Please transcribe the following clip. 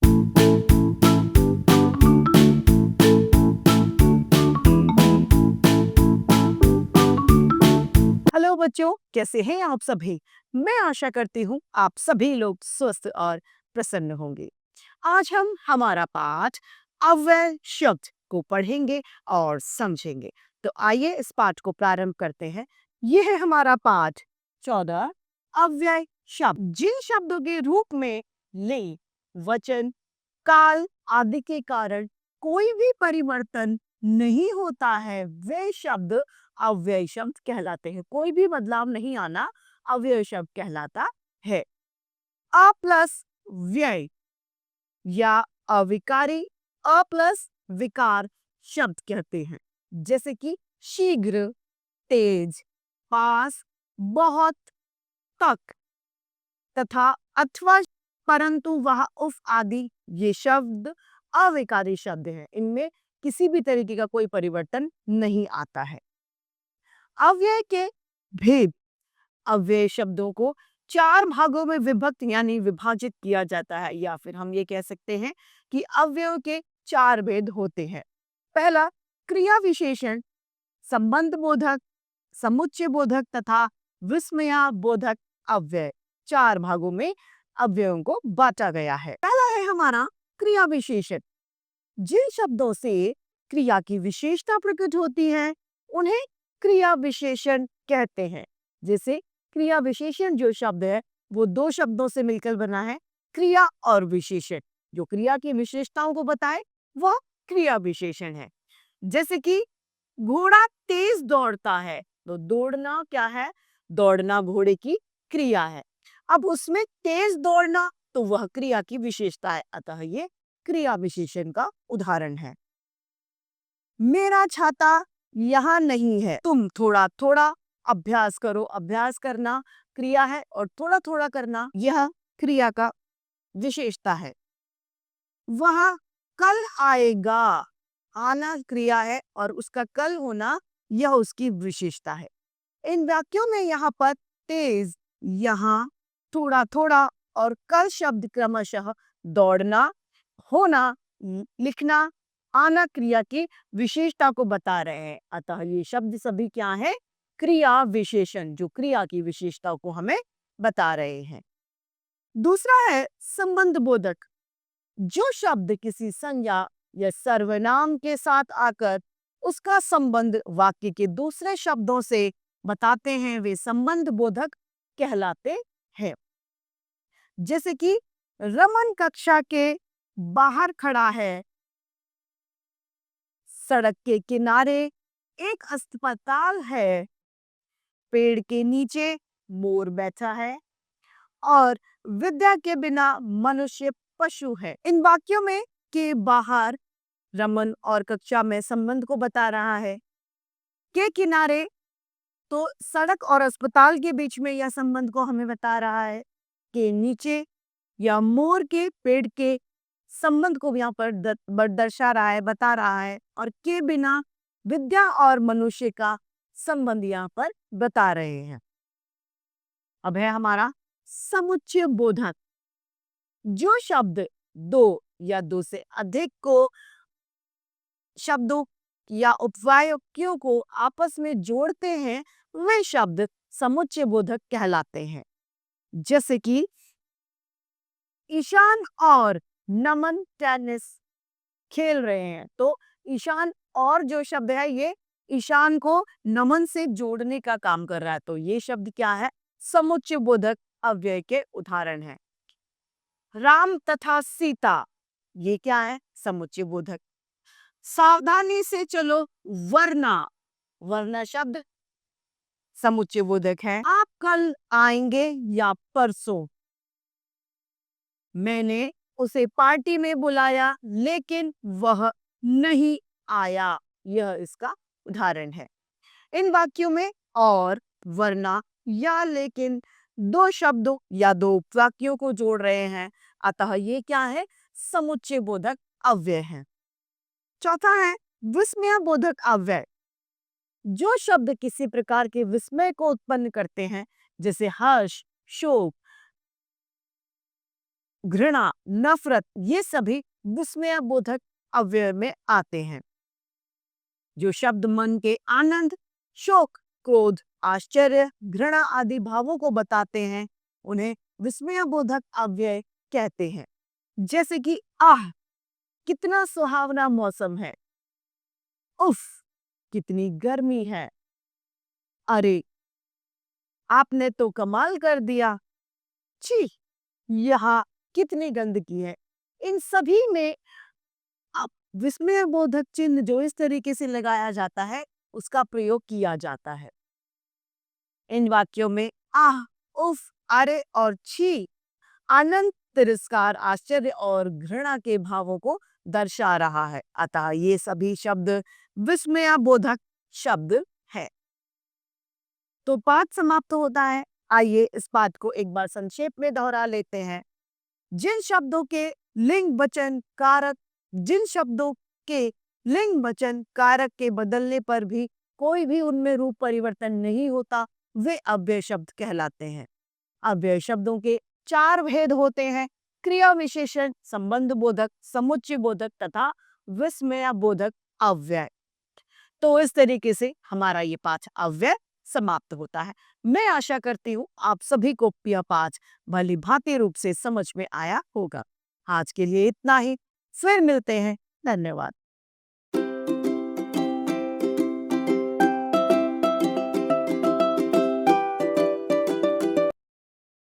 Hello बच्चों, कैसे हैं आप सभी? मैं आशा करती हूँ आप सभी लोग स्वस्थ और प्रसन्न होंगे। आज हम हमारा पाठ अव्यय शब्द को पढ़ेंगे और समझेंगे। तो आइए इस पाठ को प्रारंभ करते हैं। यह है हमारा पाठ 14 अव्यय शब्द। जिन शब्दों के रूप में लिंग, वचन, काल आदि के कारण कोई भी परिवर्तन नहीं होता है, वे शब्द अव्यय शब्द कहलाते हैं। कोई भी बदलाव नहीं आना अव्यय शब्द कहलाता है। अ प्लस व्यय या अविकारी, अ प्लस विकार शब्द कहते हैं, जैसे कि शीघ्र, तेज, पास, बहुत, तक तथा अथवा, परंतु, वह, उफ आदि ये शब्द अविकारी शब्द हैं। इनमें किसी भी तरीके का कोई परिवर्तन नहीं आता है। अव्यय के भेद। अव्यय शब्दों को चार भागों में विभक्त यानी विभाजित किया जाता है, या फिर हम ये कह सकते हैं कि अव्ययों के चार भेद होते हैं। पहला, क्रिया विशेषण, संबंध बोधक, समुच्चय बोधक तथा विस्मया बोधक अव्यय। चार भागों में अव्ययों को बांटा गया है। पहला है हमारा क्रिया विशेषण। जिन शब्दों से क्रिया की विशेषता प्रकट होती है उन्हें क्रिया विशेषण कहते हैं। जैसे क्रिया विशेषण जो शब्द है वो दो शब्दों से मिलकर बना है, क्रिया और विशेषण। जो क्रिया की विशेषताओं को बताए वह क्रिया विशेषण है। जैसे कि घोड़ा तेज दौड़ता है, तो दौड़ना क्या है? दौड़ना घोड़े की क्रिया है। अब उसमें तेज दौड़ना तो वह क्रिया की विशेषता है, अतः ये क्रिया विशेषण का उदाहरण है। मेरा छाता यहाँ नहीं है, तुम थोड़ा थोड़ा अभ्यास करो। अभ्यास करना क्रिया है और थोड़ा थोड़ा करना यह क्रिया का विशेषता है। वह कल आएगा, आना क्रिया है और उसका कल होना यह उसकी विशेषता है। इन वाक्यों में यहाँ पर तेज, यहाँ, थोड़ा थोड़ा और कल शब्द क्रमशः दौड़ना, होना, लिखना, आना क्रिया की विशेषता को बता रहे हैं। अतः ये शब्द सभी क्या है? क्रिया विशेषण, जो क्रिया की विशेषता को हमें बता रहे हैं। दूसरा है संबंध बोधक। जो शब्द किसी संज्ञा या सर्वनाम के साथ आकर उसका संबंध वाक्य के दूसरे शब्दों से बताते हैं वे संबंध बोधक कहलाते हैं। जैसे कि रमन कक्षा के बाहर खड़ा है, सड़क के किनारे एक अस्पताल है, पेड़ के नीचे मोर बैठा है और विद्या के बिना मनुष्य पशु है। इन वाक्यों में के बाहर रमन और कक्षा में संबंध को बता रहा है। के किनारे तो सड़क और अस्पताल के बीच में यह संबंध को हमें बता रहा है। के नीचे या मोर के पेड़ के संबंध को यहाँ पर दर्शा रहा है, बता रहा है। और के बिना विद्या और मनुष्य का संबंध यहाँ पर बता रहे हैं। अब है हमारा समुच्चय बोधक। जो शब्द दो या दो से अधिक को शब्दों या उपवाक्यों को आपस में जोड़ते हैं वे शब्द समुच्चय बोधक कहलाते हैं। जैसे कि ईशान और नमन टेनिस खेल रहे हैं, तो ईशान और जो शब्द है ये ईशान को नमन से जोड़ने का काम कर रहा है, तो ये शब्द क्या है? समुच्चय बोधक अव्यय के उदाहरण है। राम तथा सीता ये क्या है? समुच्चय बोधक। सावधानी से चलो, वरना, वरना शब्द समुच्चय बोधक है। आप कल आएंगे या परसों, मैंने उसे पार्टी में बुलाया लेकिन वह नहीं आया, यह इसका उदाहरण है। इन वाक्यों में और, वरना या लेकिन दो शब्दों या दो वाक्यों को जोड़ रहे हैं, अतः ये क्या है? समुच्चय बोधक अव्यय है। चौथा है विस्मय बोधक अव्यय। जो शब्द किसी प्रकार के विस्मय को उत्पन्न करते हैं, जैसे हर्ष, शोक, घृणा, नफरत, ये सभी विस्मयबोधक अव्यय में आते हैं। जो शब्द मन के आनंद, शोक, क्रोध, आश्चर्य, घृणा आदि भावों को बताते हैं, उन्हें विस्मयबोधक अव्यय कहते हैं। जैसे कि आह, कितना सुहावना मौसम है। उफ, कितनी गर्मी है। अरे, आपने तो कमाल कर दिया। छी, यहाँ कितनी गंदगी है। इन सभी में आप विस्मयबोधक चिन्ह जो इस तरीके से लगाया जाता है, उसका प्रयोग किया जाता है। इन वाक्यों में आह, उफ, अरे और छी आनंद, तिरस्कार, आश्चर्य और घृणा के भावों को दर्शा रहा है। अतः ये सभी शब्द विस्मयबोधक शब्द है। तो पाठ समाप्त होता है। आइए इस पाठ को एक बार संक्षेप में दोहरा लेते हैं। जिन शब्दों के लिंग वचन कारक जिन शब्दों के लिंग वचन कारक के बदलने पर भी कोई भी उनमें रूप परिवर्तन नहीं होता, वे अव्यय शब्द कहलाते हैं। अव्यय शब्दों के 4 भेद होते हैं: क्रिया विशेषण, संबंध बोधक, समुच्चय बोधक तथा विस्मय बोधक अव्यय। तो इस तरीके से हमारा ये पाठ अव्यय समाप्त होता है। मैं आशा करती हूँ आप सभी को यह पाठ भली भांति रूप से समझ में आया होगा। आज के लिए इतना ही, फिर मिलते हैं। धन्यवाद।